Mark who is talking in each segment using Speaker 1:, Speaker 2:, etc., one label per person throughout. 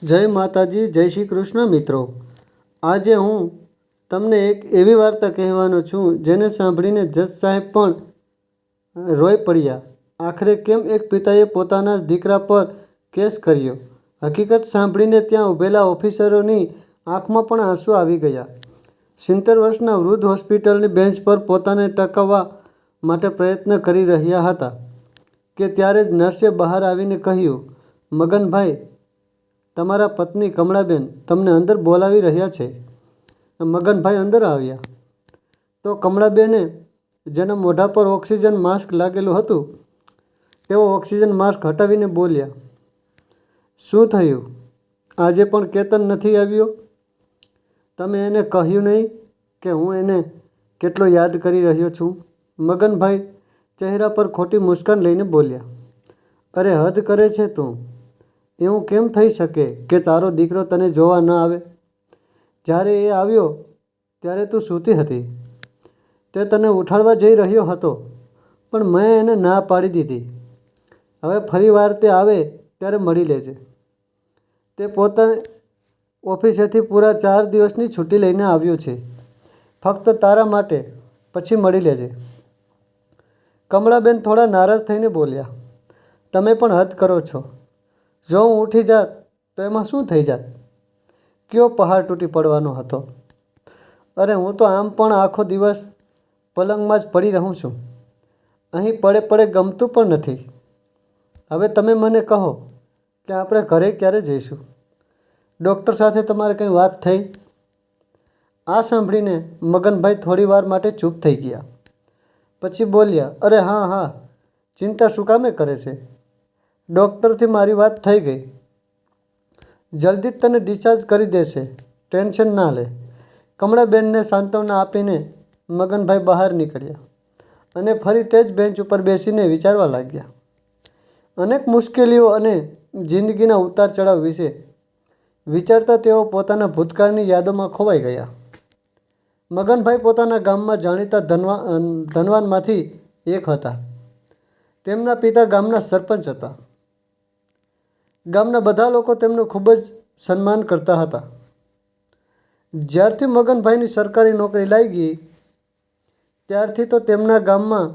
Speaker 1: જય માતાજી, જય શ્રી કૃષ્ણ મિત્રો. આજે હું તમને એક એવી વાર્તા કહેવાનો છું જેને સાંભળીને જજ સાહેબ પણ રોઈ પડ્યા. આખરે કેમ એક પિતાએ પોતાના જ દીકરા પર કેસ કર્યો. હકીકત સાંભળીને ત્યાં ઊભેલા ઓફિસરોની આંખમાં પણ આંસુ આવી ગયા. 70 વર્ષના વૃદ્ધ હોસ્પિટલની બેન્ચ પર પોતાને ટકાવવા માટે પ્રયત્ન કરી રહ્યા હતા કે ત્યારે જ નર્સે બહાર આવીને કહ્યું, મગનભાઈ, તમારા પત્ની કમળાબેન તમને અંદર બોલાવી રહ્યા છે. મગનભાઈ અંદર આવ્યા તો કમળાબેને, જેના મોઢા પર ઓક્સિજન માસ્ક લાગેલું હતું, તેઓ ઓક્સિજન માસ્ક હટાવીને બોલ્યા, શું થયું? આજે પણ કેતન નથી આવ્યો? તમે એને કહ્યું નહીં કે હું એને કેટલો યાદ કરી રહ્યો છું? મગનભાઈ ચહેરા પર ખોટી મુસ્કાન લઈને બોલ્યા, અરે હદ કરે છે તું. એવું કેમ થઈ શકે કે તારો દીકરો તને જોવા ન આવે? જ્યારે એ આવ્યો ત્યારે તું સૂતી હતી. તે તને ઉઠાડવા જઈ રહ્યો હતો પણ મેં એને ના પાડી દીધી. હવે ફરી વાર તે આવે ત્યારે મળી લેજે. તે પોતાની ઓફિસેથી પૂરા 4 દિવસની છુટ્ટી લઈને આવ્યો છે, ફક્ત તારા માટે. પછી મળી લેજે. કમળાબેન થોડા નારાજ થઈને બોલ્યા, તમે પણ હદ કરો છો. જો હું ઉઠી જાત તો એમાં શું થઈ જાત? કયો પહાડ તૂટી પડવાનો હતો? અરે હું તો આમ પણ આખો દિવસ પલંગમાં જ પડી રહું છું. અહીં પડે પડે ગમતું પણ નથી. હવે તમે મને કહો કે આપણે ઘરે ક્યારે જઈશું? ડૉક્ટર સાથે તમારે કંઈ વાત થઈ? આ સાંભળીને મગનભાઈ થોડી વાર માટે ચૂપ થઈ ગયા. પછી બોલ્યા, અરે હા, ચિંતા શું કામે કરે છે? ડૉક્ટરથી મારી વાત થઈ ગઈ. જલ્દી જ તને ડિસ્ચાર્જ કરી દેશે, ટેન્શન ના લે. કમળાબેનને સાંત્વના આપીને મગનભાઈ બહાર નીકળ્યા અને ફરી તે જ બેન્ચ ઉપર બેસીને વિચારવા લાગ્યા. અનેક મુશ્કેલીઓ અને જિંદગીના ઉતાર ચઢાવ વિશે વિચારતા તેઓ પોતાના ભૂતકાળની યાદોમાં ખોવાઈ ગયા. મગનભાઈ પોતાના ગામમાં જાણીતા ધનવાનમાંથી એક હતા. તેમના પિતા ગામના સરપંચ હતા. ગામના બધા લોકો તેમનું ખૂબ જ સન્માન કરતા હતા. જ્યારથી મગનભાઈની સરકારી નોકરી લાગી ત્યારથી તો તેમના ગામમાં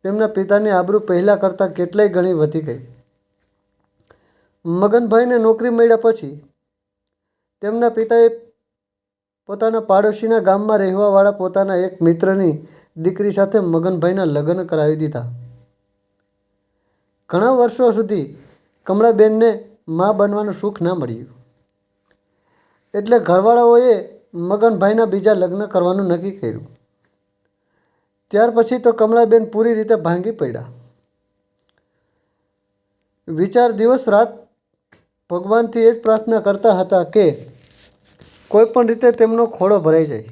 Speaker 1: તેમના પિતાની આબરૂ પહેલાં કરતાં કેટલાય ગણી વધી ગઈ. મગનભાઈને નોકરી મળ્યા પછી તેમના પિતાએ પોતાના પાડોશીના ગામમાં રહેવાવાળા પોતાના એક મિત્રની દીકરી સાથે મગનભાઈના લગ્ન કરાવી દીધા. ઘણા વર્ષો સુધી કમળાબેનને મા બનવાનું સુખ ના મળ્યું. એટલે ઘરવાળાઓએ મગનભાઈના બીજા લગ્ન કરવાનું નક્કી કર્યું. ત્યાર પછી તો કમળાબેન પૂરી રીતે ભાંગી પડ્યા. વિચાર દિવસ રાત ભગવાનથી એ જ પ્રાર્થના કરતા હતા કે કોઈ પણ રીતે તેમનો ખોળો ભરાઈ જાય.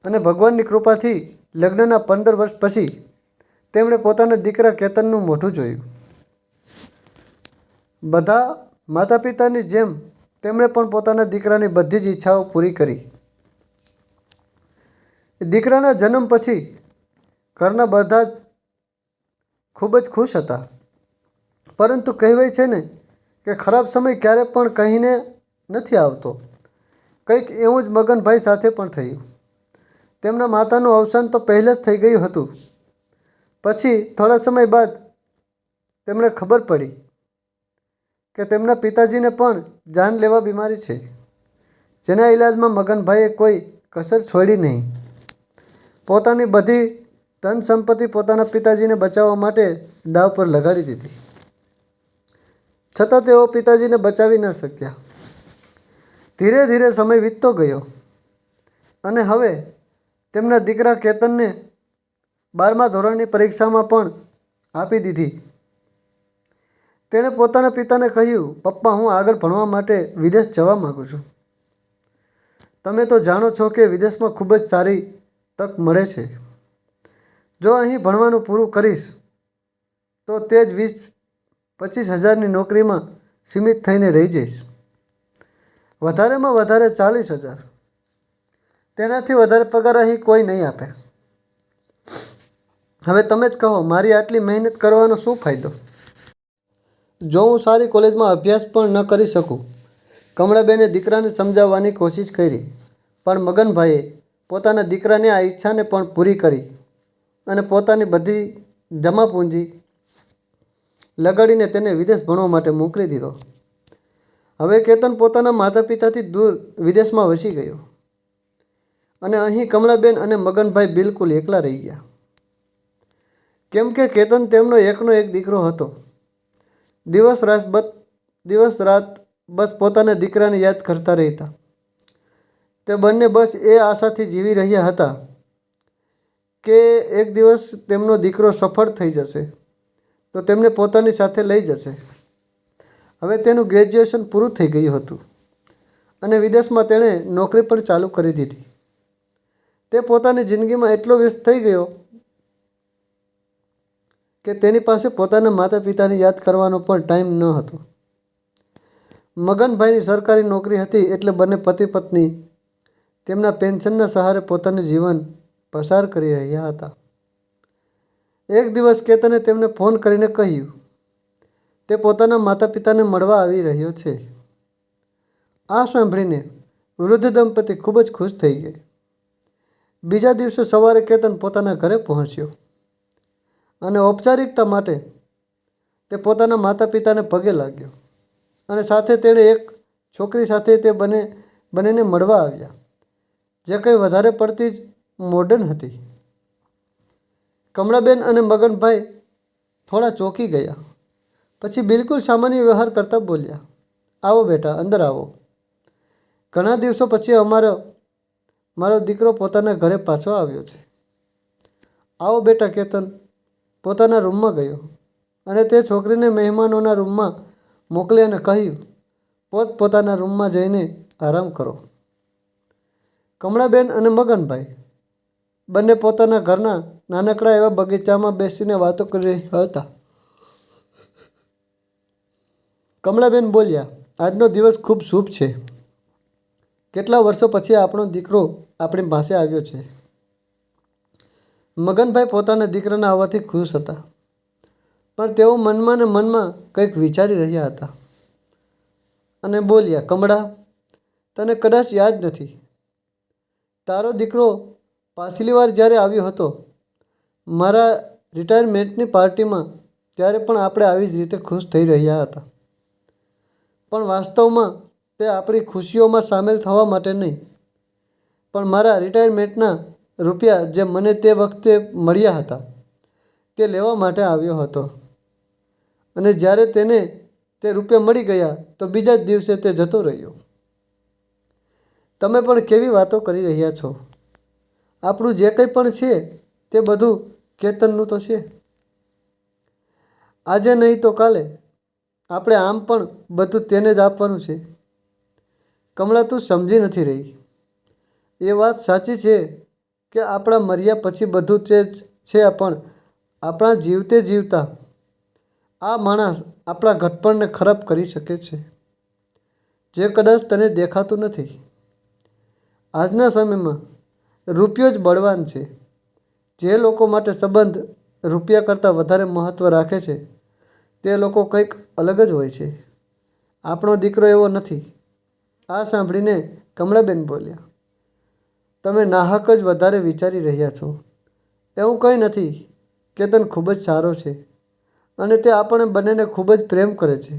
Speaker 1: અને ભગવાનની કૃપાથી લગ્નના 15 વર્ષ પછી તેમણે પોતાના દીકરા કેતનનું મોઢું જોયું. બધા માતા પિતાની જેમ તેમણે પણ પોતાના દીકરાની બધી જ ઈચ્છાઓ પૂરી કરી. દીકરાના જન્મ પછી ઘરના બધા જ ખૂબ જ ખુશ હતા. પરંતુ કહેવાય છે ને કે ખરાબ સમય ક્યારે પણ કહીને નથી આવતો. કંઈક એવું જ મગનભાઈ સાથે પણ થયું. તેમના માતાનું અવસાન તો પહેલાં જ થઈ ગયું હતું. પછી થોડા સમય બાદ તેમને ખબર પડી કે તેમના પિતાજીને પણ જાનલેવા બીમારી છે, જેના ઈલાજમાં મગનભાઈએ કોઈ કસર છોડી નહીં. પોતાની બધી ધન સંપત્તિ પોતાના પિતાજીને બચાવવા માટે દાવ પર લગાડી દીધી. છતાં તેઓ પિતાજીને બચાવી ન શક્યા. ધીરે ધીરે સમય વીતતો ગયો અને હવે તેમના દીકરા કેતનને 12મા ધોરણની પરીક્ષામાં પણ આપી દીધી. તેણે પોતાના પિતાને કહ્યું, પપ્પા, હું આગળ ભણવા માટે વિદેશ જવા માગું છું. તમે તો જાણો છો કે વિદેશમાં ખૂબ જ સારી તક મળે છે. જો અહીં ભણવાનું પૂરું કરીશ તો તે જ 20-25 હજારની નોકરીમાં સીમિત થઈને રહી જઈશ. વધારેમાં વધારે 40,000. તેનાથી વધારે પગાર અહીં કોઈ નહીં આપે. હવે તમે જ કહો, મારી આટલી મહેનત કરવાનો શું ફાયદો? જો હું સારી કોલેજમાં અભ્યાસ પણ ન કરી શકું કમળાબેને દીકરાને સમજાવવાની કોશિશ કરી, પણ મગનભાઈએ પોતાના દીકરાની આ ઈચ્છાને પણ પૂરી કરી અને પોતાની બધી જમા પૂંજી લગાડીને તેને વિદેશ ભણવા માટે મોકલી દીધો. હવે કેતન પોતાના માતા પિતાથી દૂર વિદેશમાં વસી ગયો અને અહીં કમળાબેન અને મગનભાઈ બિલકુલ એકલા રહી ગયા. કેમ કે કેતન તેમનો એકનો એક દીકરો હતો. દિવસ રાત બસ પોતાના દીકરાને યાદ કરતા રહેતા. તે બંને બસ એ આશાથી જીવી રહ્યા હતા કે એક દિવસ તેમનો દીકરો સફળ થઈ જશે તો તેમને પોતાની સાથે લઈ જશે. હવે તેનું ગ્રેજ્યુએશન પૂરું થઈ ગયું હતું અને વિદેશમાં તેણે નોકરી પણ ચાલુ કરી દીધી. તે પોતાની જિંદગીમાં એટલો વ્યસ્ત થઈ ગયો કે તેની પાસે પોતાના માતા પિતાને યાદ કરવાનો પણ ટાઈમ ન હતો. મગનભાઈની સરકારી નોકરી હતી એટલે બંને પતિ પત્ની તેમના પેન્શનના સહારે પોતાનું જીવન પસાર કરી રહ્યા હતા. એક દિવસ કેતને તેમને ફોન કરીને કહ્યું તે પોતાના માતા પિતાને મળવા આવી રહ્યો છે. આ સાંભળીને વૃદ્ધ દંપતી ખૂબ જ ખુશ થઈ ગઈ. બીજા દિવસે સવારે કેતન પોતાના ઘરે પહોંચ્યો અને ઔપચારિકતા માટે તે પોતાના માતા પિતાને પગે લાગ્યો અને સાથે તેણે એક છોકરી સાથે તે બંનેને મળવા આવ્યા, જે કંઈ વધારે પડતી જ મોડર્ન હતી. કમળાબેન અને મગનભાઈ થોડા ચોંકી ગયા. પછી બિલકુલ સામાન્ય વ્યવહાર કરતા બોલ્યા, આવો બેટા, અંદર આવો. ઘણા દિવસો પછી મારો દીકરો પોતાના ઘરે પાછો આવ્યો છે. આવો બેટા. કેતન પોતાના રૂમમાં ગયો અને તે છોકરીને મહેમાનોના રૂમમાં મોકલી અને કહ્યું, પોતાના રૂમમાં જઈને આરામ કરો. કમળાબેન અને મગનભાઈ બંને પોતાના ઘરના નાનકડા એવા બગીચામાં બેસીને વાતો કરી રહ્યા હતા. કમળાબેન બોલ્યા, આજનો દિવસ ખૂબ શુભ છે. કેટલા વર્ષો પછી આપણો દીકરો આપણી પાસે આવ્યો છે. મગનભાઈ પોતાના દીકરાના આવવાથી ખુશ હતા, પણ તેઓ મનમાં ને મનમાં કંઈક વિચારી રહ્યા હતા અને બોલ્યા, કમળા, તને કદાચ યાદ નથી, તારો દીકરો પાછલી વાર જ્યારે આવ્યો હતો મારા રિટાયરમેન્ટની પાર્ટીમાં, ત્યારે પણ આપણે આવી જ રીતે ખુશ થઈ રહ્યા હતા. પણ વાસ્તવમાં તે આપણી ખુશીઓમાં સામેલ થવા માટે નહીં, પણ મારા રિટાયરમેન્ટના રૂપિયા જે મને તે વખતે મળ્યા હતા તે લેવા માટે આવ્યો હતો. અને જ્યારે તેને તે રૂપિયા મળી ગયા તો બીજા જ દિવસે તે જતો રહ્યો. તમે પણ કેવી વાતો કરી રહ્યા છો? આપણું જે કંઈ પણ છે તે બધું કેતનનું તો છે. આજે નહીં તો કાલે આપણે આમ પણ બધું તેને જ આપવાનું છે. કમળા, તું સમજી નથી રહી. એ વાત સાચી છે કે આપણા મર્યા પછી બધું તે જ છે, પણ આપણા જીવતે જીવતા આ માણસ આપણા ઘડપણને ખરાબ કરી શકે છે, જે કદાચ તને દેખાતું નથી. આજના સમયમાં રૂપિયો જ બળવાન છે. જે લોકો માટે સંબંધ રૂપિયા કરતાં વધારે મહત્ત્વ રાખે છે તે લોકો કંઈક અલગ જ હોય છે. આપણો દીકરો એવો નથી. આ સાંભળીને કમળાબેન બોલ્યા, તમે નાહક જ વધારે વિચારી રહ્યા છો. એવું કંઈ નથી. કેતન ખૂબ જ સારો છે અને તે આપણે બંનેને ખૂબ જ પ્રેમ કરે છે.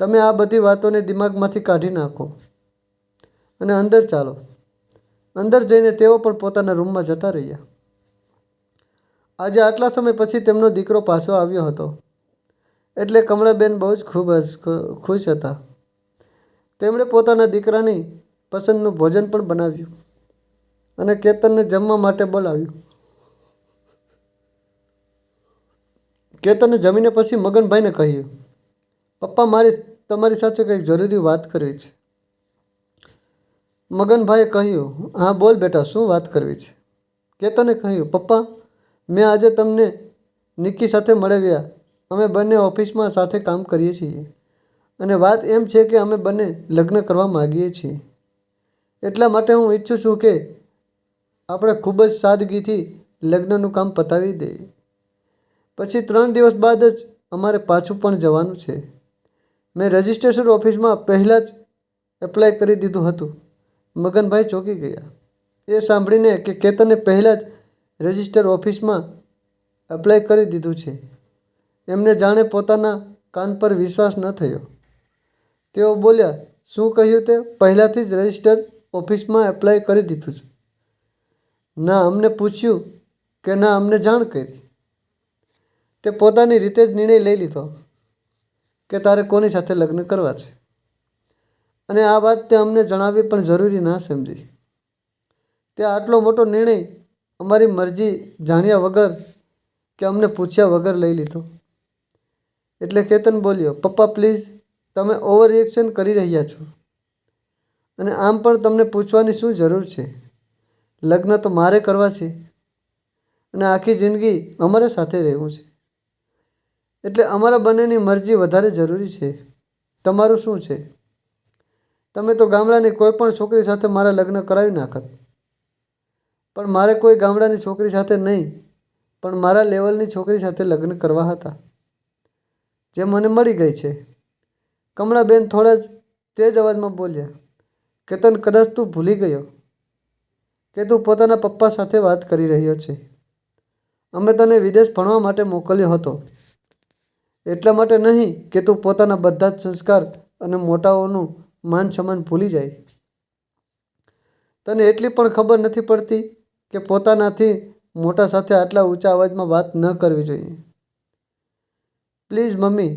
Speaker 1: તમે આ બધી વાતોને દિમાગમાંથી કાઢી નાખો અને અંદર ચાલો. અંદર જઈને તેઓ પણ પોતાના રૂમમાં જતા રહ્યા. આજે આટલા સમય પછી તેમનો દીકરો પાછો આવ્યો હતો એટલે કમળાબેન બહુ જ ખૂબ જ ખુશ હતા. તેમણે પોતાના દીકરાની પસંદનું ભોજન પણ બનાવ્યું અને કેતનને જમવા માટે બોલાવ્યું. કેતને જમીને પછી મગનભાઈને કહ્યું, પપ્પા, મારે તમારી સાથે કંઈક જરૂરી વાત કરવી છે. મગનભાઈએ કહ્યું, હા બોલ બેટા, શું વાત કરવી છે? કેતને કહ્યું, પપ્પા, મેં આજે તમને નિક્કી સાથે મળવ્યા. અમે બંને ઓફિસમાં સાથે કામ કરીએ છીએ અને વાત એમ છે કે અમે બંને લગ્ન કરવા માગીએ છીએ. એટલા માટે હું ઈચ્છું છું કે આપણે ખૂબ જ સાદગીથી લગ્નનું કામ પતાવી દઈએ. પછી 3 દિવસ બાદ જ અમારે પાછું પણ જવાનું છે. મેં રજિસ્ટ્રેશન ઓફિસમાં પહેલાં જ એપ્લાય કરી દીધું હતું. મગનભાઈ ચોંકી ગયા. એ સાંભળીને કે કેતને પહેલાં જ રજિસ્ટર ઓફિસમાં એપ્લાય કરી દીધું છે, એમને જાણે પોતાના કાન પર વિશ્વાસ ન થયો. તેઓ બોલ્યા, શું કહ્યું તે? પહેલાંથી જ રજિસ્ટર ઓફિસમાં એપ્લાય કરી દીધું છે? ના અમને પૂછ્યું કે ના અમને જાણ કરી. તે પોતાની રીતે જ નિર્ણય લઈ લીધો કે તારે કોની સાથે લગ્ન કરવા છે, અને આ વાત તે અમને જણાવવી પણ જરૂરી ના સમજી. તે આટલો મોટો નિર્ણય અમારી મરજી જાણ્યા વગર કે અમને પૂછ્યા વગર લઈ લીધો. એટલે કેતન બોલ્યો, પપ્પા પ્લીઝ, તમે ઓવર રિએક્શન કરી રહ્યા છો. અને આમ પણ તમને પૂછવાની શું જરૂર છે? લગ્ન તો મારે કરવા છે અને આખી જિંદગી અમારે સાથે રહેવું છે. એટલે અમારા બંનેની મરજી વધારે જરૂરી છે. તમારું શું છે? તમે તો ગામડાની કોઈ પણ છોકરી સાથે મારા લગ્ન કરાવી નાખત. પણ મારે કોઈ ગામડાની છોકરી સાથે નહીં, પણ મારા લેવલની છોકરી સાથે લગ્ન કરવા હતા, જે મને મળી ગઈ છે. કમળાબેન થોડા જ તેજ અવાજમાં બોલ્યા, કેતન કદાચ તું ભૂલી ગયો કે તું પોતાના પપ્પા સાથે વાત કરી રહ્યો છે. અમે તને વિદેશ ભણવા માટે મોકલ્યો હતો, એટલા માટે નહીં કે તું પોતાના બધા જ સંસ્કાર અને મોટાઓનું માન સન્માન ભૂલી જાય. તને એટલી પણ ખબર નથી પડતી કે પોતાનાથી મોટા સાથે આટલા ઊંચા અવાજમાં વાત ન કરવી જોઈએ. પ્લીઝ મમ્મી,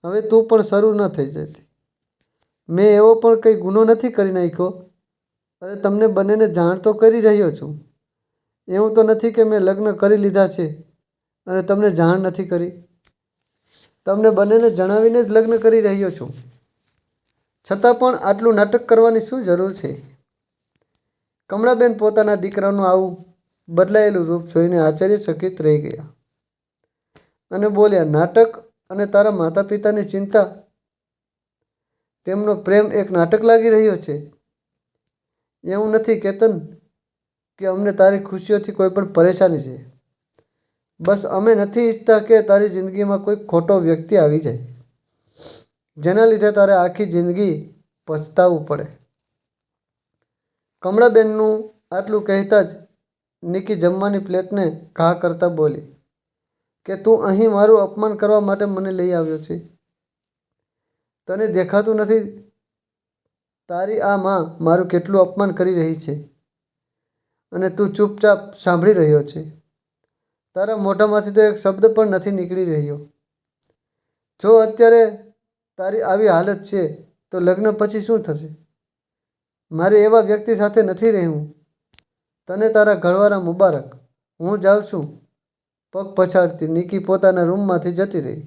Speaker 1: હવે તું પણ શરૂ ન થઈ જતી. મેં એવો પણ કંઈ ગુનો નથી કરી નાખ્યો. અરે તમને બંનેને જાણ તો કરી રહ્યો છું. એવું તો નથી કે મેં લગ્ન કરી લીધા છે અને તમને જાણ નથી કરી. તમને બંનેને જણાવીને જ લગ્ન કરી રહ્યો છું. છતાં પણ આટલું નાટક કરવાની શું જરૂર છે? કમળાબેન પોતાના દીકરાનું આવું બદલાયેલું રૂપ જોઈને આશ્ચર્યચકિત રહી ગયા અને બોલ્યા, નાટક અને તારા માતા પિતાની ચિંતા, તેમનો પ્રેમ એક નાટક લાગી રહ્યો છે. એવું નથી કેતન કે અમને તારી ખુશીઓથી કોઈ પણ પરેશાની છે. બસ અમે નથી ઈચ્છતા કે તારી જિંદગીમાં કોઈ ખોટો વ્યક્તિ આવી જાય, જેના લીધે તારે આખી જિંદગી પછતાવવું પડે. કમળાબેનનું આટલું કહેતા જ નિકી જમવાની પ્લેટને ઘા કરતા બોલી કે તું અહીં મારું અપમાન કરવા માટે મને લઈ આવ્યો છે. તને દેખાતું નથી તારી આ માં મારું કેટલું અપમાન કરી રહી છે અને તું ચૂપચાપ સાંભળી રહ્યો છે. તારા મોઢામાંથી તો એક શબ્દ પણ નથી નીકળી રહ્યો. જો અત્યારે તારી આવી હાલત છે તો લગ્ન પછી શું થશે? મારે એવા વ્યક્તિ સાથે નથી રહેવું. તને તારા ઘરવાળા મુબારક. હું જાઉં છું. પગ પછાડતી નિકી પોતાના રૂમમાંથી જતી રહી.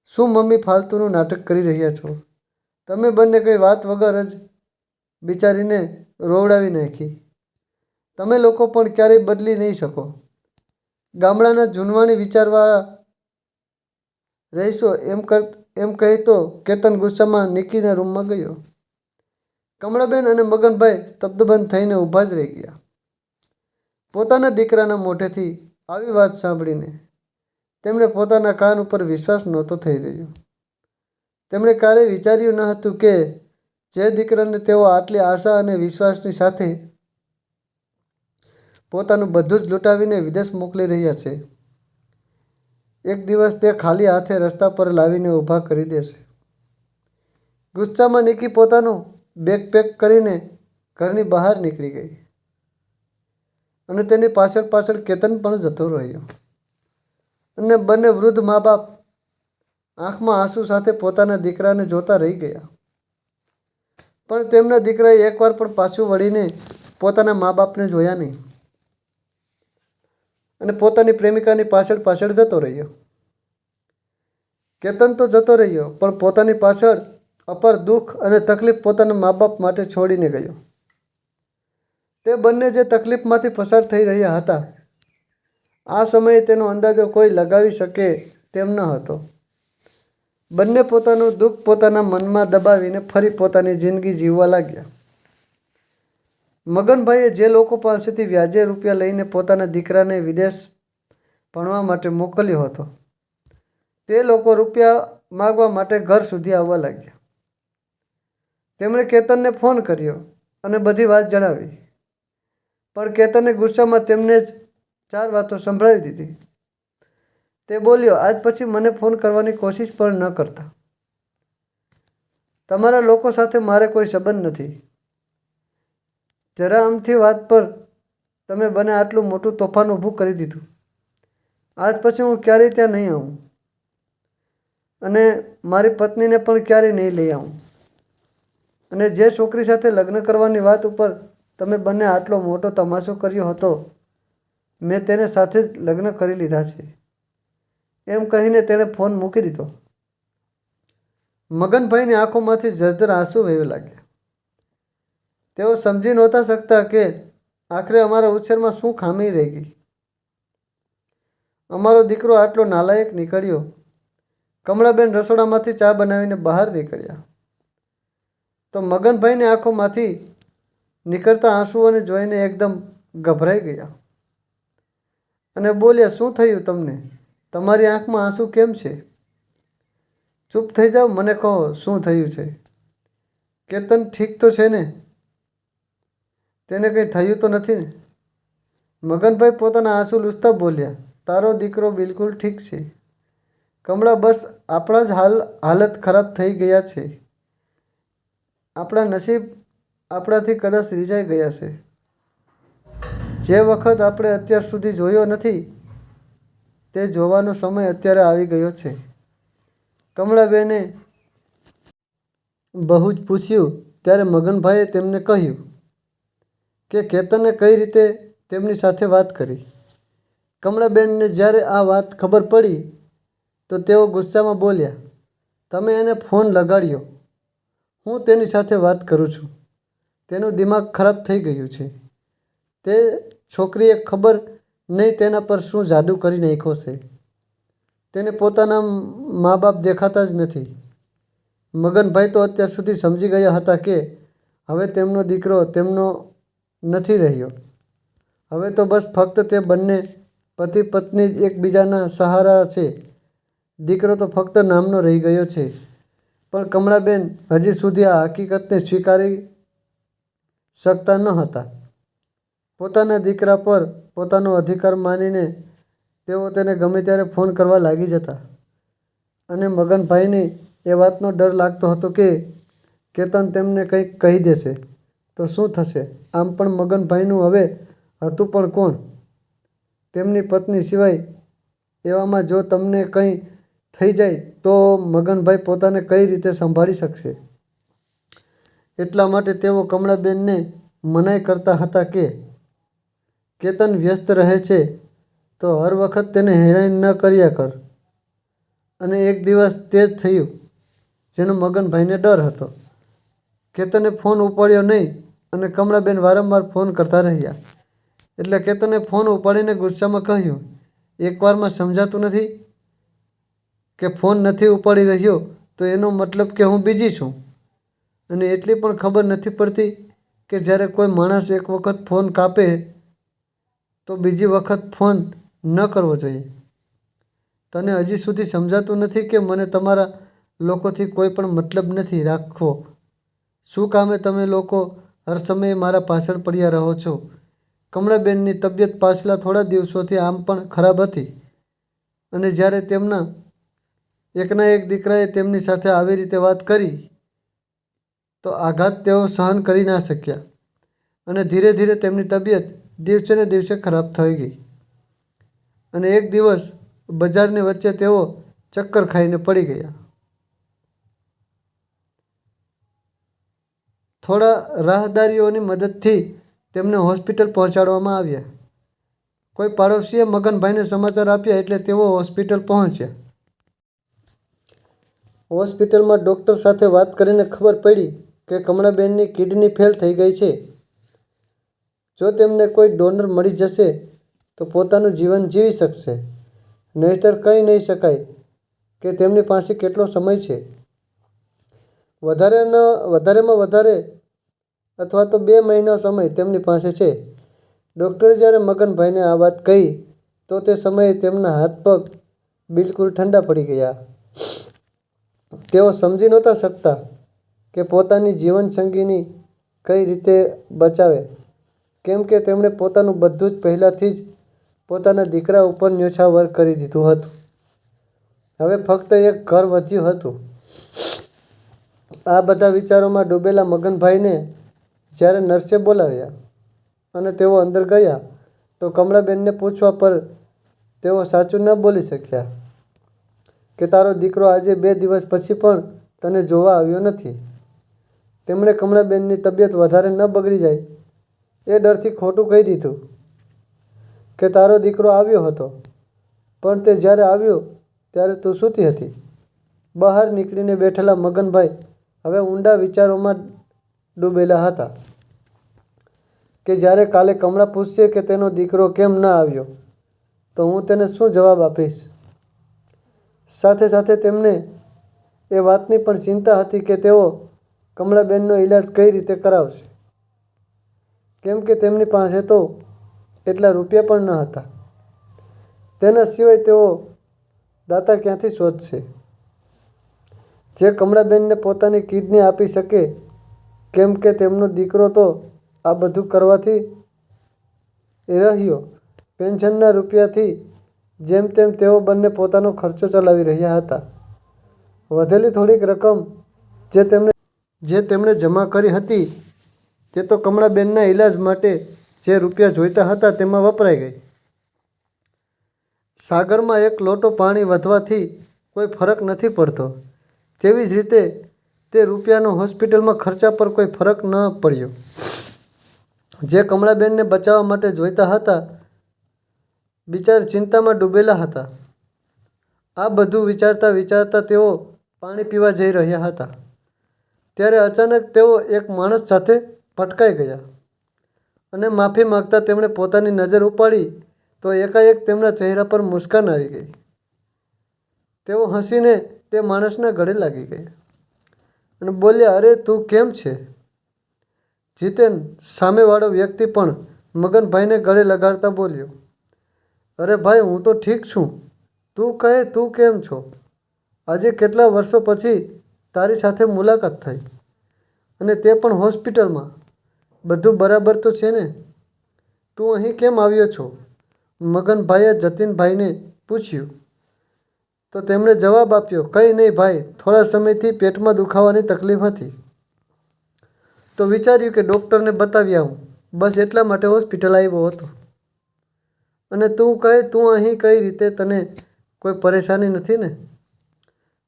Speaker 1: શું મમ્મી ફાલતુનું નાટક કરી રહ્યા છો? તમે બંને કંઈ વાત વગર જ બિચારીને રોવડાવી નાખી. તમે લોકો પણ ક્યારેય બદલી નહીં શકો. ગામડાના જૂનવાણી વિચારવાળા રહીશો એમ કહેતો કેતન ગુસ્સામાં નિકીના રૂમમાં ગયો. કમળાબેન અને મગનભાઈ સ્તબ્ધબંધ થઈને ઊભા જ રહી ગયા. પોતાના દીકરાના મોઢેથી આવી વાત સાંભળીને તેમને પોતાના કાન ઉપર વિશ્વાસ નહોતો થઈ રહ્યો. તેમણે ક્યારેય વિચાર્યું ન હતું કે જે દીકરાને તેઓ આટલી આશા અને વિશ્વાસની સાથે પોતાનું બધું જ લૂંટાવીને વિદેશ મોકલી રહ્યા છે, એક દિવસ તે ખાલી હાથે રસ્તા પર લાવીને ઊભા કરી દેશે. ગુસ્સામાં નિકી પોતાનું બેગ પેક કરીને ઘરની બહાર નીકળી ગઈ અને તેની પાછળ પાછળ કેતન પણ જતો રહ્યો. અને બંને વૃદ્ધ મા બાપ આંખમાં આંસુ સાથે પોતાના દીકરાને જોતા રહી ગયા. પણ તેમના દીકરાએ એકવાર પણ પાછું વળીને પોતાના મા બાપને જોયા નહીં અને પોતાની પ્રેમિકાની પાછળ પાછળ જતો રહ્યો. કેતન તો જતો રહ્યો પણ પોતાની પાછળ અપાર દુઃખ અને તકલીફ પોતાના મા બાપ માટે છોડીને ગયો. તે બંને જે તકલીફમાંથી પસાર થઈ રહ્યા હતા, આ સમયે તેનો અંદાજો કોઈ લગાવી શકે તેમ ન હતો. બંને પોતાનું દુઃખ પોતાના મનમાં દબાવીને ફરી પોતાની જિંદગી જીવવા લાગ્યા. મગનભાઈએ જે લોકો પાસેથી વ્યાજે રૂપિયા લઈને પોતાના દીકરાને વિદેશ ભણવા માટે મોકલ્યો હતો, તે લોકો રૂપિયા માગવા માટે ઘર સુધી આવવા લાગ્યા. તેમણે કેતનને ફોન કર્યો અને બધી વાત જણાવી, પણ કેતને ગુસ્સામાં તેમને જ 4 વાતો સંભળાવી દીધી. તે બોલ્યો, આજ પછી મને ફોન કરવાની કોશિશ પણ ન કરતા. તમારા લોકો સાથે મારે કોઈ સંબંધ નથી. જરા આમથી વાત પર તમે બને આટલું મોટું તોફાન ઊભું કરી દીધું. આજ પછી હું ક્યારેય ત્યાં નહીં આવું અને મારી પત્નીને પણ ક્યારેય નહીં લઈ આવું. અને જે છોકરી સાથે લગ્ન કરવાની વાત ઉપર તમે બંને આટલો મોટો તમાશો કર્યો હતો, મેં તેને સાથે જ લગ્ન કરી લીધા છે. એમ કહીને તેણે ફોન મૂકી દીધો. મગનભાઈની આંખોમાંથી ઝરઝર આંસુ વહેવા લાગ્યા. તેઓ સમજી નહોતા શકતા કે આખરે અમારા ઉછેરમાં શું ખામી રહી ગઈ. અમારો દીકરો આટલો નાલાયક નીકળ્યો. કમળાબેન રસોડામાંથી ચા બનાવીને બહાર નીકળ્યા તો મગનભાઈની આંખોમાંથી નીકળતા આંસુઓને જોઈને એકદમ ગભરાઈ ગયા અને બોલ્યા, શું થયું તમને? તમારી આંખમાં આંસુ કેમ છે? ચૂપ થઈ જાઓ, મને કહો શું થયું છે? કેતન ઠીક તો છે ને? તેને કંઈ થયું તો નથી ને? મગનભાઈ પોતાના આંસુ લૂછતા બોલ્યા, તારો દીકરો બિલકુલ ઠીક છે કમળા, બસ આપણા જ હાલત ખરાબ થઈ ગયા છે. આપણા નસીબ આપણાથી કદાચ રીઝાઈ ગયા છે. જે વખત આપણે અત્યાર સુધી જોયો નથી તે જોવાનો સમય અત્યારે આવી ગયો છે. કમળાબેને બહુ જ પૂછ્યું ત્યારે મગનભાઈએ તેમને કહ્યું કે કેતને કઈ રીતે તેમની સાથે વાત કરી. કમળાબેનને જ્યારે આ વાત ખબર પડી તો તેઓ ગુસ્સામાં બોલ્યા, તમે એને ફોન લગાડ્યો, હું તેની સાથે વાત કરું છું. તેનું દિમાગ ખરાબ થઈ ગયું છે. તે છોકરીએ ખબર નહીં તેના પર શું જાદુ કરી નાખ્યો છે. તેને પોતાના મા બાપ દેખાતા જ નથી. મગનભાઈ તો અત્યાર સુધી સમજી ગયા હતા કે હવે તેમનો દીકરો તેમનો નથી રહ્યો. હવે તો બસ ફક્ત તે બંને પતિ પત્ની જ એકબીજાના સહારા છે. દીકરો તો ફક્ત નામનો રહી ગયો છે. પણ કમળાબેન હજી સુધી આ હકીકતને સ્વીકારી શકતા ન હતા. પોતાના દીકરા પર પોતાનો અધિકાર માનીને તેઓ તેને ગમે ત્યારે ફોન કરવા લાગી જતા અને મગનભાઈને એ વાતનો ડર લાગતો હતો કે કેતન તેમને કંઈક કહી દેશે તો શું થશે. આમ પણ મગનભાઈનું હવે હતું પણ કોણ? તેમની પત્ની સિવાય. એવામાં જો તમને કંઈ થઈ જાય તો મગનભાઈ પોતાને કઈ રીતે સંભાળી શકશે? એટલા માટે તેઓ કમળાબેનને મનાઈ કરતા હતા કે કેતન વ્યસ્ત રહે છે તો હર વખત તેને હેરાન ન કર્યા કર. અને એક દિવસ તે જ થયું જેનો મગનભાઈને ડર હતો. કેતને ફોન ઉપાડ્યો નહીં અને કમળાબેન વારંવાર ફોન કરતા રહ્યા. એટલે કેતને ફોન ઉપાડીને ગુસ્સામાં કહ્યું, એકવારમાં સમજાતું નથી કે ફોન નથી ઉપાડી રહ્યો તો એનો મતલબ કે હું બીજી છું. અને એટલી પણ ખબર નથી પડતી કે જ્યારે કોઈ માણસ એક વખત ફોન કાપે તો બીજી વખત ફોન ન કરવો જોઈએ. તને હજી સુધી સમજાતું નથી કે મને તમારા લોકોથી કોઈ પણ મતલબ નથી રાખવો. શું કામે તમે લોકો હર સમયે મારા પાછળ પડ્યા રહો છો? કમળાબેનની તબિયત પાછલા થોડા દિવસોથી આમ પણ ખરાબ હતી અને જ્યારે તેમના એકના એક દીકરાએ તેમની સાથે આવી રીતે વાત કરી તો આઘાત તેઓ સહન કરી ના શક્યા અને ધીરે ધીરે તેમની તબિયત દિવસે ને દિવસે ખરાબ થઈ ગઈ. અને એક દિવસ બજારની વચ્ચે તેઓ ચક્કર ખાઈને પડી ગયા. થોડા રાહદારીઓની મદદથી તેમને હોસ્પિટલ પહોંચાડવામાં આવ્યા. કોઈ પાડોશીએ મગનભાઈને સમાચાર આપ્યા એટલે તેઓ હોસ્પિટલ પહોંચ્યા. હોસ્પિટલમાં ડૉક્ટર સાથે વાત કરીને ખબર પડી કે કમળાબેનની કિડની ફેલ થઈ ગઈ છે. જો તેમને કોઈ ડોનર મળી જશે તો પોતાનું જીવન જીવી શકશે, નહીંતર કહી નહીં શકાય કે તેમની પાસે કેટલો સમય છે. વધારેમાં વધારે અથવા તો 2 મહિના સમય તેમની પાસે છે. ડૉક્ટરે જ્યારે મગનભાઈને આ વાત કહી તો તે સમયે તેમના હાથ પગ બિલકુલ ઠંડા પડી ગયા. તેઓ સમજી નહોતા શકતા કે પોતાની જીવનસંગીની કઈ રીતે બચાવે, કેમ કે તેમણે પોતાનું બધું જ પહેલાંથી જ પોતાના દીકરા ઉપર ન્યોછાવર કરી દીધું હતું. હવે ફક્ત એક ઘર વધ્યું હતું. આ બધા વિચારોમાં ડૂબેલા મગનભાઈને જ્યારે નર્સે બોલાવ્યા અને તેઓ અંદર ગયા તો કમળાબેનને પૂછવા પર તેઓ સાચું ન બોલી શક્યા કે તારો દીકરો આજે 2 દિવસ પછી પણ તને જોવા આવ્યો નથી. તેમણે કમળાબેનની તબિયત વધારે ન બગડી જાય એ ડરથી ખોટું કહી દીધું કે તારો દીકરો આવ્યો હતો, પણ તે જ્યારે આવ્યો ત્યારે તું સૂતી હતી. બહાર નીકળીને બેઠેલા મગનભાઈ હવે ઊંડા વિચારોમાં ડૂબેલા હતા કે જ્યારે કાલે કમળા પૂછશે કે તેનો દીકરો કેમ ન આવ્યો તો હું તેને શું જવાબ આપીશ. સાથે સાથે તેમને એ વાતની પણ ચિંતા હતી કે તેઓ કમળાબેનનો ઈલાજ કઈ રીતે કરાવશે, કેમ કે તેમની પાસે તો એટલા રૂપિયા પણ ન હતા. તેના સિવાય તેઓ દાતા ક્યાંથી શોધશે જે કમળાબેનને પોતાની કિડની આપી શકે, કેમ કે તેમનો દીકરો તો આ બધું કરવાથી રહ્યો. પેન્શનના રૂપિયાથી જેમ તેમ તેઓ બંને પોતાનો ખર્ચો ચલાવી રહ્યા હતા. વધેલી થોડીક રકમ જે તેમણે જમા કરી હતી તે તો કમળાબેનના ઈલાજ માટે જે રૂપિયા જોઈતા હતા તેમાં વપરાઈ ગઈ. સાગરમાં એક લોટો પાણી વધવાથી કોઈ ફરક નથી પડતો, તેવી જ રીતે તે રૂપિયાનો હોસ્પિટલમાં ખર્ચા પર કોઈ ફરક ન પડ્યો. જે કમળાબેનને બચાવવા માટે જોઈતા હતા બિચાર ચિંતામાં ડૂબેલા હતા. આ બધું વિચારતા વિચારતા તેઓ પાણી પીવા જઈ રહ્યા હતા ત્યારે અચાનક તેઓ એક માણસ સાથે પટકાઈ ગયા અને માફી માંગતા તેમણે પોતાની નજર ઉપાડી તો એકાએક તેમના ચહેરા પર મુસ્કાન આવી ગઈ. તેઓ હસીને તે માણસના ગળે લાગી ગયા અને બોલ્યા, અરે તું કેમ છે? જીતેન સામેવાળો વ્યક્તિ પણ મગનભાઈને ગળે લગાડતા બોલ્યો, અરે ભાઈ હું તો ઠીક છું, તું કહે તું કેમ છો? આજે કેટલા વર્ષો પછી તારી સાથે મુલાકાત થઈ અને તે પણ હોસ્પિટલમાં. બધું બરાબર તો છે ને? તું અહીં કેમ આવ્યો છો? મગનભાઈએ જતીનભાઈને પૂછ્યું તો તેમણે જવાબ આપ્યો, કંઈ નહીં ભાઈ, થોડા સમયથી પેટમાં દુખાવાની તકલીફ હતી તો વિચાર્યું કે ડૉક્ટરને બતાવી આવું, બસ એટલા માટે હોસ્પિટલ આવ્યો હતો. અને તું કહે તું અહીં કઈ રીતે, તને કોઈ પરેશાની નથી ને?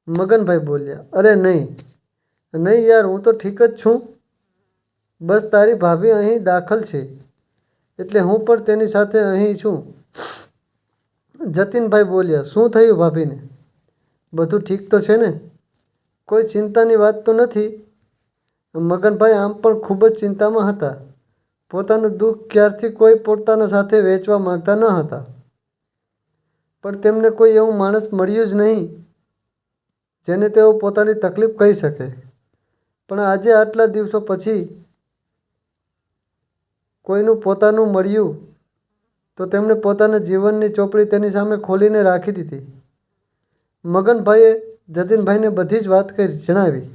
Speaker 1: મગનભાઈ બોલ્યા, અરે નહીં યાર, હું તો ઠીક જ છું. બસ તારી ભાભી અહીં દાખલ છે એટલે હું પણ તેની સાથે અહીં છું. જતીનભાઈ બોલ્યા, શું થયું ભાભીને? બધું ઠીક તો છે ને? કોઈ ચિંતાની વાત તો નથી? મગનભાઈ આમ પણ ખૂબ જ ચિંતામાં હતા. પોતાનું દુઃખ ક્યારથી કોઈ પોતાના સાથે વહેંચવા માંગતા ન હતા, પણ તેમને કોઈ એવું માણસ મળ્યું જ નહીં જેને તેઓ પોતાની તકલીફ કહી શકે. પણ આજે આટલા દિવસો પછી કોઈનું પોતાનું મળ્યું તો તેમણે પોતાના જીવનની ચોપડી તેની સામે ખોલીને રાખી દીધી. મગનભાઈએ જતીનભાઈને બધી જ વાત જણાવી.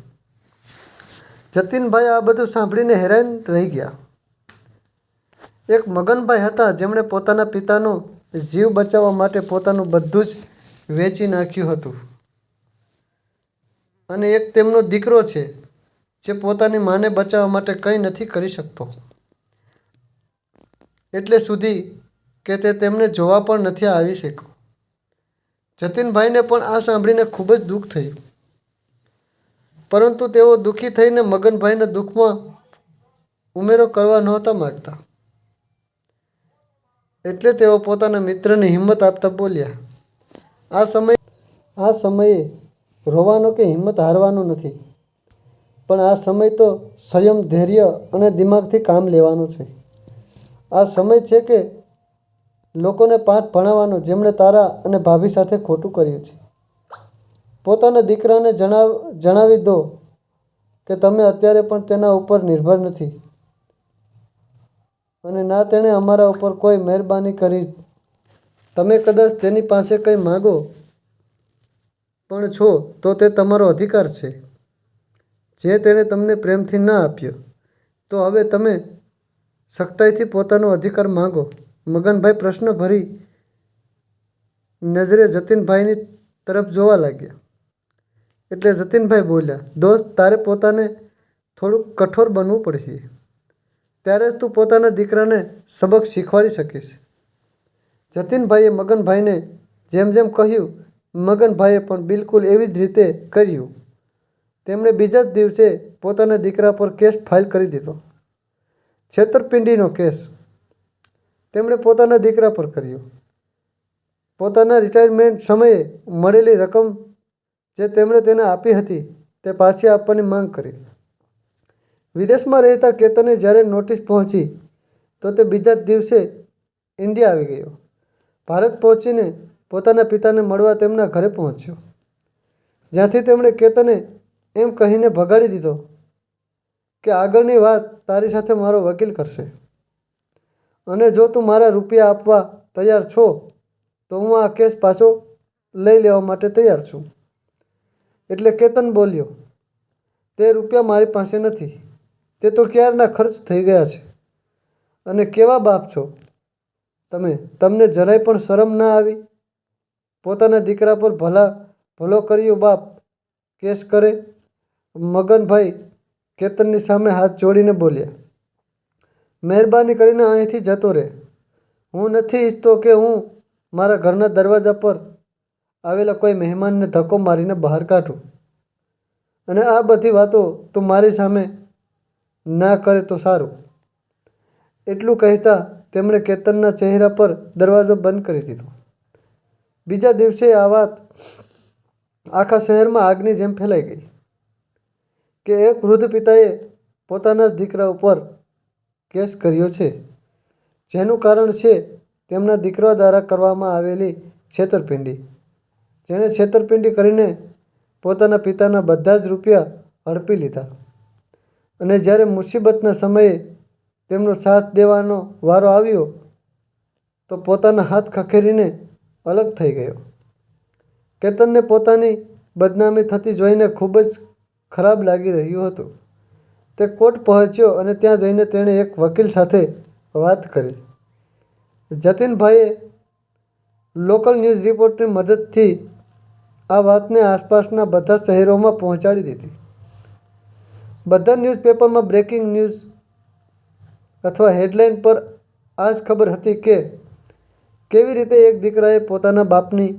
Speaker 1: જતીનભાઈ આ બધું સાંભળીને હેરાન રહી ગયા. એક મગનભાઈ હતા જેમણે પોતાના પિતાનો જીવ બચાવવા માટે પોતાનું બધું જ વેચી નાખ્યું હતું અને એક તેમનો દીકરો છે જે પોતાની માને બચાવવા માટે કંઈ નથી કરી શકતો, એટલે સુધી કે તે તેમને જોવા પણ નથી આવી શક્યો. જતીનભાઈને પણ આ સાંભળીને ખૂબ જ દુઃખ થયું, પરંતુ તેઓ દુઃખી થઈને મગનભાઈના દુઃખમાં ઉમેરો કરવા નહોતા માગતા. એટલે તેઓ પોતાના મિત્રને હિંમત આપતા બોલ્યા, આ સમયે રોવાનો કે હિંમત હારવાનો નથી, પણ આ સમય તો સંયમ, ધૈર્ય અને દિમાગથી કામ લેવાનો છે. આ સમય છે કે લોકોને પાઠ ભણાવવાનો જેમણે તારા અને ભાભી સાથે ખોટું કર્યું છે. પોતાના દીકરાને જણાવી દો કે તમે અત્યારે પણ તેના ઉપર નિર્ભર નથી અને ના તેણે અમારા ઉપર કોઈ મહેરબાની કરી. તમે કદાચ તેની પાસે કંઈ માગો પણ છો તો તે તમારો અધિકાર છે. જે તેણે તમને પ્રેમથી ના આપ્યો, તો હવે તમે સખ્તાઈથી પોતાનો અધિકાર માંગો. મગનભાઈ પ્રશ્ન ભરી નજરે જતીનભાઈની તરફ જોવા લાગ્યા. એટલે જતીનભાઈ બોલ્યા, દોસ્ત, તારે પોતાને થોડુંક કઠોર બનવું પડશે. ત્યારે જ તું પોતાના દીકરાને સબક શીખવાડી શકીશ. જતીનભાઈએ મગનભાઈને જેમ જેમ કહ્યું, મગનભાઈએ પણ બિલકુલ એવી જ રીતે કર્યું. તેમણે બીજા જ દિવસે પોતાના દીકરા પર કેસ ફાઇલ કરી દીધો. છેતરપિંડીનો કેસ તેમણે પોતાના દીકરા પર કર્યો. પોતાના રિટાયરમેન્ટ સમયે મળેલી રકમ જે તેમણે તેને આપી હતી તે પાછી આપવાની માંગ કરી. વિદેશમાં રહેતા કેતને જ્યારે નોટિસ પહોંચી તો તે બીજા જ દિવસે ઇન્ડિયા આવી ગયો. ભારત પહોંચીને પોતાના પિતાને મળવા તેમના ઘરે પહોંચ્યો, જ્યાંથી તેમણે કેતને એમ કહીને ભગાડી દીધો કે આગળની વાત તારી સાથે મારો વકીલ કરશે, અને જો તું મારા રૂપિયા આપવા તૈયાર છો તો હું આ કેસ પાછો લઈ લેવા માટે તૈયાર છું. એટલે કેતન બોલ્યો, તે રૂપિયા મારી પાસે નથી. તે તો ક્યારના ખર્ચ થઈ ગયા છે. અને કેવા બાપ છો તમે? તમને જરાય પણ શરમ ના આવી? પોતાના દીકરા પર ભલો કર્યો બાપ કેસ કરે. મગનભાઈ કેતનની સામે હાથ જોડીને બોલ્યા, મહેરબાની કરીને અહીંથી જતો રહે. હું નથી ઈચ્છતો કે હું મારા ઘરના દરવાજા પર આવેલા કોઈ મહેમાનને ધક્કો મારીને બહાર કાઢું. અને આ બધી વાતો તું મારી સામે ના કરે તો સારું. એટલું કહેતા તેમણે કેતનના ચહેરા પર દરવાજો બંધ કરી દીધો. બીજા દિવસે આ વાત આખા શહેરમાં આગની જેમ ફેલાઈ ગઈ કે એક વૃદ્ધ પિતાએ પોતાના જ દીકરા ઉપર કેસ કર્યો છે, જેનું કારણ છે તેમના દીકરા દ્વારા કરવામાં આવેલી છેતરપિંડી. જેણે છેતરપિંડી કરીને પોતાના પિતાના બધા જ રૂપિયા હડપી લીધા, અને જ્યારે મુસીબતના સમયે તેમનો સાથ દેવાનો વારો આવ્યો તો પોતાના હાથ ખખેરીને અલગ થઈ ગયો. કેતનને પોતાની બદનામી થતી જોઈને ખૂબ જ ખરાબ લાગી રહ્યું હતું. તે કોર્ટ પહોંચ્યો અને ત્યાં જઈને તેણે એક વકીલ સાથે વાત કરી. જતીનભાઈએ લોકલ ન્યૂઝ રિપોર્ટની મદદથી આ વાતને આસપાસના બધા શહેરોમાં પહોંચાડી દીધી. બધા ન્યૂઝપેપરમાં બ્રેકિંગ ન્યૂઝ અથવા હેડલાઇન પર આ જ ખબર હતી કે કેવી રીતે એક દીકરાએ પોતાના બાપની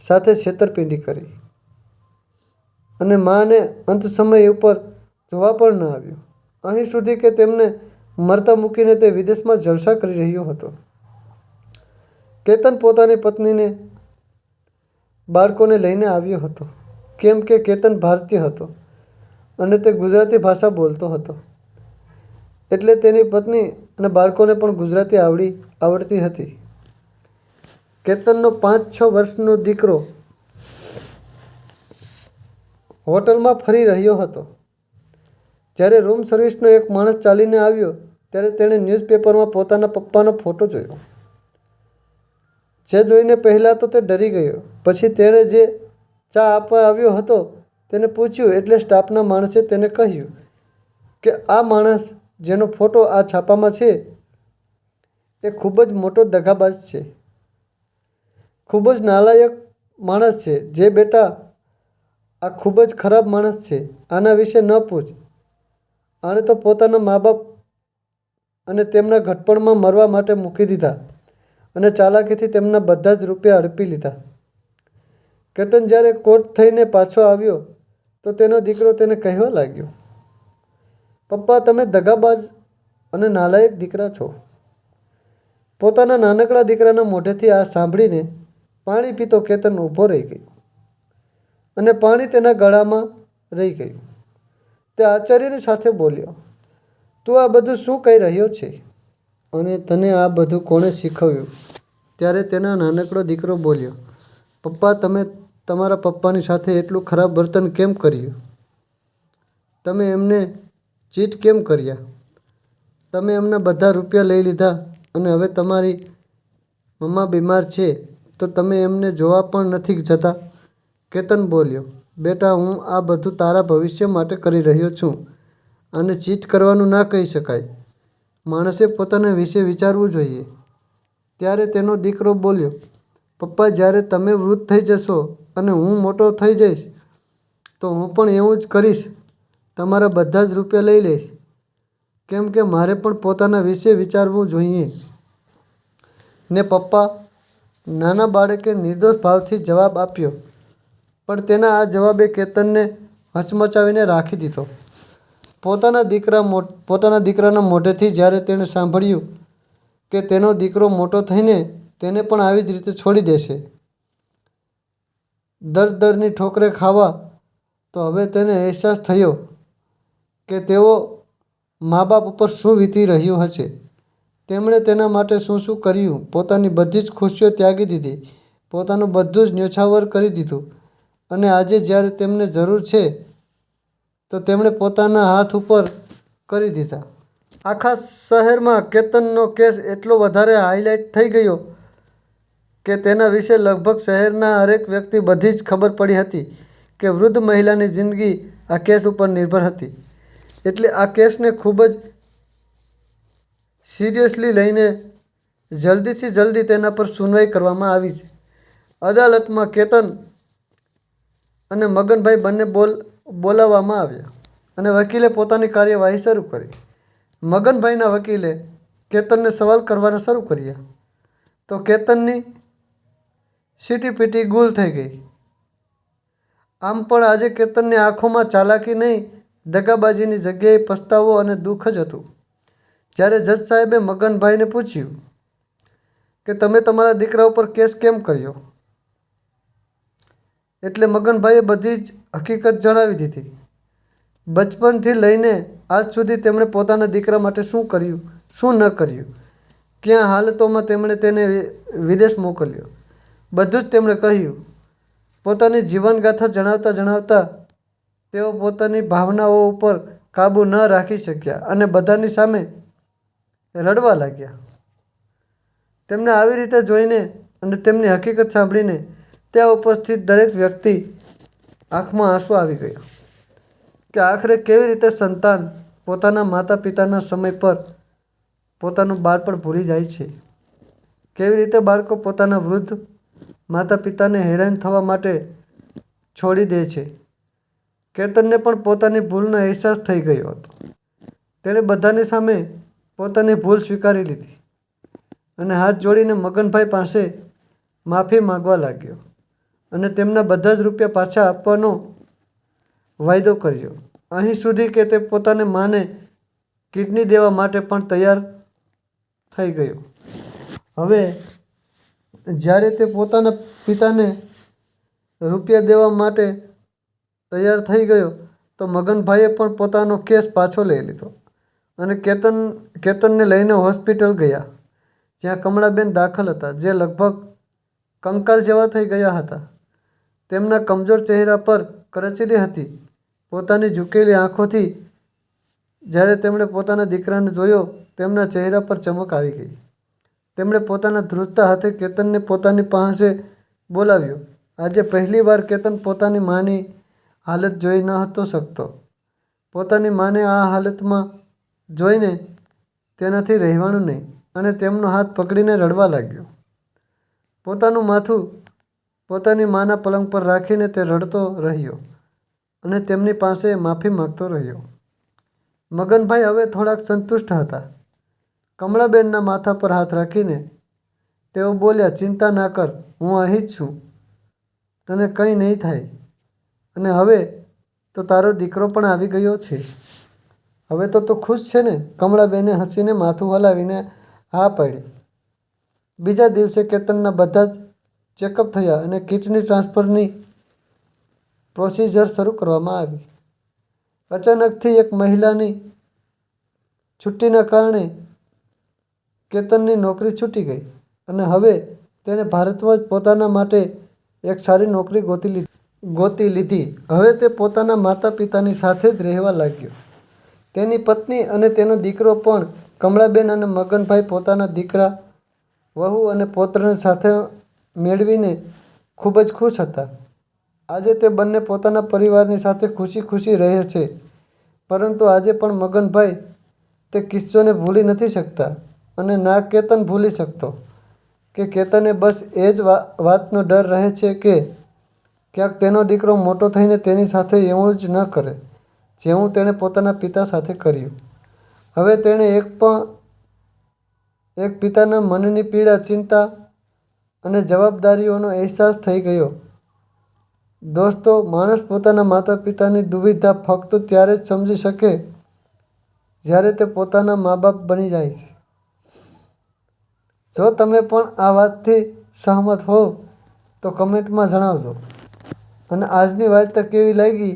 Speaker 1: સાથે છેતરપિંડી કરી, અને માને અંત સમય ઉપર જોવા પણ ન આવ્યું. અહીં સુધી કે તેમને મરતા મૂકીને તે વિદેશમાં જલસા કરી રહ્યો હતો. કેતન પોતાની પત્નીને બાળકોને લઈને આવ્યો હતો, કેમ કે કેતન ભારતીય હતો અને તે ગુજરાતી ભાષા બોલતો હતો. એટલે તેની પત્ની અને બાળકોને પણ ગુજરાતી આવડતી હતી. કેતનનો 5-6 વર્ષનો દીકરો હોટલમાં ફરી રહ્યો હતો. જ્યારે રૂમ સર્વિસનો એક માણસ ચાલીને આવ્યો ત્યારે તેણે ન્યૂઝપેપરમાં પોતાના પપ્પાનો ફોટો જોયો. જે જોઈને પહેલાં તો તે ડરી ગયો. પછી તેણે જે ચા આપવા આવ્યો હતો તેને પૂછ્યું, એટલે સ્ટાફના માણસે તેને કહ્યું કે આ માણસ જેનો ફોટો આ છાપામાં છે એ ખૂબ જ મોટો દગાબાજ છે, ખૂબ જ નાલાયક માણસ છે. જે બેટા, આ ખૂબ જ ખરાબ માણસ છે, આના વિશે ન પૂછ. આણે તો પોતાના મા બાપ અને તેમના ઘડપણમાં મરવા માટે મૂકી દીધા અને ચાલાકીથી તેમના બધા જ રૂપિયા હડપી લીધા. કેતન જ્યારે કોર્ટ થઈને પાછો આવ્યો તો તેનો દીકરો તેને કહેવા લાગ્યો, પપ્પા, તમે દગાબાજ અને નાલાયક દીકરા છો. પોતાના નાનકડા દીકરાના મોઢેથી આ સાંભળીને પાણી પીતો કેતન ઊભો રહી ગયો અને પાણી તેના ગળામાં રહી ગયું. તે આશ્ચર્યની સાથે બોલ્યો, તું આ બધું શું કહી રહ્યો છે? અને તને આ બધું કોણે શીખવ્યું? ત્યારે તેનો નાનકડો દીકરો બોલ્યો, પપ્પા, તમે તમારા પપ્પાની સાથે એટલું ખરાબ વર્તન કેમ કર્યું? તમે એમને ચીટ કેમ કર્યા? તમે એમના બધા રૂપિયા લઈ લીધા અને હવે તમારી મમ્મા બીમાર છે તો તમે એમને જોવા પણ નથી જતા. કેતન બોલ્યો, બેટા, હું આ બધું તારા ભવિષ્ય માટે કરી રહ્યો છું. આને ચીટ કરવાનું ના કહી શકાય. માણસે પોતાના વિશે વિચારવું જોઈએ. ત્યારે તેનો દીકરો બોલ્યો, પપ્પા, જ્યારે તમે વૃદ્ધ થઈ જશો અને હું મોટો થઈ જઈશ તો હું પણ એવું જ કરીશ. તમારા બધા જ રૂપિયા લઈ લઈશ, કેમ કે મારે પણ પોતાના વિશે વિચારવું જોઈએ ને. પપ્પા, નાના બાળકે નિર્દોષ ભાવથી જવાબ આપ્યો, પણ તેના આ જવાબે કેતનને હચમચાવીને રાખી દીધો. પોતાના દીકરાના મોઢેથી જ્યારે તેણે સાંભળ્યું કે તેનો દીકરો મોટો થઈને તેને પણ આવી જ રીતે છોડી દેશે, દરની ઠોકરે ખાવા, તો હવે તેને અહેસાસ થયો કે તેઓ મા બાપ ઉપર શું વીતી રહ્યું હશે. તેમણે તેના માટે શું શું કર્યું. પોતાની બધી જ ખુશીઓ ત્યાગી દીધી, પોતાનું બધું જ ન્યોછાવર કરી દીધું, અને આજે જ્યારે તેમને જરૂર છે તો તેમણે પોતાના હાથ ઉપર કરી દીધા. આખા શહેરમાં કેતનનો કેસ એટલો વધારે હાઇલાઇટ થઈ ગયો કે તેના વિશે લગભગ શહેરના હરેક વ્યક્તિ બધી જ ખબર પડી હતી કે વૃદ્ધ મહિલાની જિંદગી આ કેસ ઉપર નિર્ભર હતી. એટલે આ કેસને ખૂબ જ સિરિયસલી લઈને જલ્દીથી જલ્દી તેના પર સુનવાઈ કરવામાં આવી. અદાલતમાં કેતન અને મગનભાઈ બંને બોલાવવામાં આવ્યા અને વકીલે પોતાની કાર્યવાહી શરૂ કરી. મગનભાઈના વકીલે કેતનને સવાલ કરવાના શરૂ કર્યા તો કેતનની સીટીપીટી ગુલ થઈ ગઈ. આમ પણ આજે કેતનની આંખોમાં ચાલાકી નહીં, દગાબાજીની જગ્યાએ પસ્તાવો અને દુઃખ જ હતું. જ્યારે જજ સાહેબે મગનભાઈને પૂછ્યું કે તમે તમારા દીકરા ઉપર કેસ કેમ કર્યો, એટલે મગનભાઈએ બધી જ હકીકત જણાવી દીધી. બચપનથી લઈને આજ સુધી તેમણે પોતાના દીકરા માટે શું કર્યું, શું ન કર્યું, કયા હાલતોમાં તેમણે તેને વિદેશ મોકલ્યો, બધું જ તેમણે કહ્યું. પોતાની જીવનગાથા જણાવતા જણાવતા તેઓ પોતાની ભાવનાઓ ઉપર કાબૂ ન રાખી શક્યા અને બધાની સામે રડવા લાગ્યા. તેમને આવી રીતે જોઈને અને તેમની હકીકત સાંભળીને ત્યાં ઉપસ્થિત દરેક વ્યક્તિ આંખમાં આંસુ આવી ગયા કે આખરે કેવી રીતે સંતાન પોતાના માતા પિતાના સમય પર પોતાનું બાળપણ ભૂલી જાય છે. કેવી રીતે બાળકો પોતાના વૃદ્ધ માતા પિતાને હેરાન થવા માટે છોડી દે છે. કેતનને પણ પોતાની ભૂલનો અહેસાસ થઈ ગયો હતો. તેણે બધાની સામે પોતાની ભૂલ સ્વીકારી લીધી અને હાથ જોડીને મગનભાઈ પાસે માફી માંગવા લાગ્યો અને તેમના બધા જ રૂપિયા પાછા આપવાનો વાયદો કર્યો. અહીં સુધી કે તે પોતાની માને કિડની દેવા માટે પણ તૈયાર થઈ ગયો. હવે જ્યારે તે પોતાના પિતાને રૂપિયા દેવા માટે તૈયાર થઈ ગયો તો મગનભાઈએ પણ પોતાનો કેસ પાછો લઈ લીધો અને કેતનને લઈને હોસ્પિટલ ગયા, જ્યાં કમળાબેન દાખલ હતા, જે લગભગ કંકાલ જેવા થઈ ગયા હતા. તેમના કમજોર ચહેરા પર કરચલી હતી. પોતાની ઝૂકેલી આંખોથી જ્યારે તેમણે પોતાના દીકરાને જોયો, તેમના ચહેરા પર ચમક આવી ગઈ. તેમણે પોતાના ધ્રુજતા હાથે કેતનને પોતાની પાસે બોલાવ્યો. આજે પહેલીવાર કેતન પોતાની માની હાલત જોઈ ન હતો શકતો. પોતાની માને આ હાલતમાં જોઈને તેનાથી રહેવાનું નહીં અને તેમનો હાથ પકડીને રડવા લાગ્યો. પોતાનું માથું પોતાની માના પલંગ પર રાખીને તે રડતો રહ્યો અને તેમની પાસે માફી માંગતો રહ્યો. મગનભાઈ હવે થોડાક સંતુષ્ટ હતા. કમળાબેનના માથા પર હાથ રાખીને તેઓ બોલ્યા, ચિંતા ના કર, હું અહીં જ છું, તને કંઈ નહીં થાય. અને હવે તો તારો દીકરો પણ આવી ગયો છે. હવે તો તું ખુશ છે ને? કમળાબેને હસીને માથું હલાવીને હા પાડી. બીજા દિવસે કેતનના બધા જ ચેકઅપ થયા અને કિડની ટ્રાન્સફરની પ્રોસિજર શરૂ કરવામાં આવી. અચાનકથી એક મહિનાની છુટ્ટીના કારણે કેતનની નોકરી છૂટી ગઈ અને હવે તેણે ભારતમાં જ પોતાના માટે એક સારી નોકરી ગોતી લીધી. હવે તે પોતાના માતા પિતાની સાથે જ રહેવા લાગ્યો. તેની પત્ની અને તેનો દીકરો પણ, કમળાબેન અને મગનભાઈ પોતાના દીકરા, વહુ અને પૌત્રને સાથે મેળવીને ખૂબ જ ખુશ હતા. આજે તે બંને પોતાના પરિવારની સાથે ખુશી ખુશી રહે છે. પરંતુ આજે પણ મગનભાઈ તે કિસ્સોને ભૂલી નથી શકતા અને ના કેતન ભૂલી શકતો કે કેતને બસ એ જ વાતનો ડર રહે છે કે ક્યાંક તેનો દીકરો મોટો થઈને તેની સાથે એવું જ ન કરે જેવું તેણે પોતાના પિતા સાથે કર્યું. હવે તેણે એક પિતાના મનની પીડા, ચિંતા અને જવાબદારીઓનો અહેસાસ થઈ ગયો. દોસ્તો, માણસ પોતાના માતા પિતાની દુવિધા ફક્ત ત્યારે જ સમજી શકે જ્યારે તે પોતાના મા બાપ બની જાય છે. જો તમે પણ આ વાતથી સહમત હો તો કમેન્ટમાં જણાવજો. અને આજની વાર્તા કેવી લાગી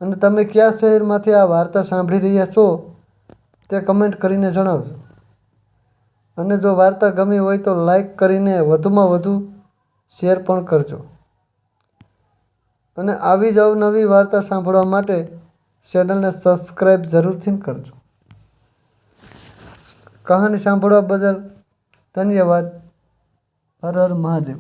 Speaker 1: અને તમે કયા શહેરમાંથી આ વાર્તા સાંભળી રહ્યા છો તે કમેન્ટ કરીને જણાવજો. અને જો વાર્તા ગમી હોય તો લાઈક કરીને વધુમાં વધુ શેર પણ કરજો. અને આવી જ અવનવી વાર્તા સાંભળવા માટે ચેનલને સબસ્ક્રાઈબ જરૂરથી કરજો. કહાની સાંભળવા બદલ ધન્યવાદ. હર હર મહાદેવ.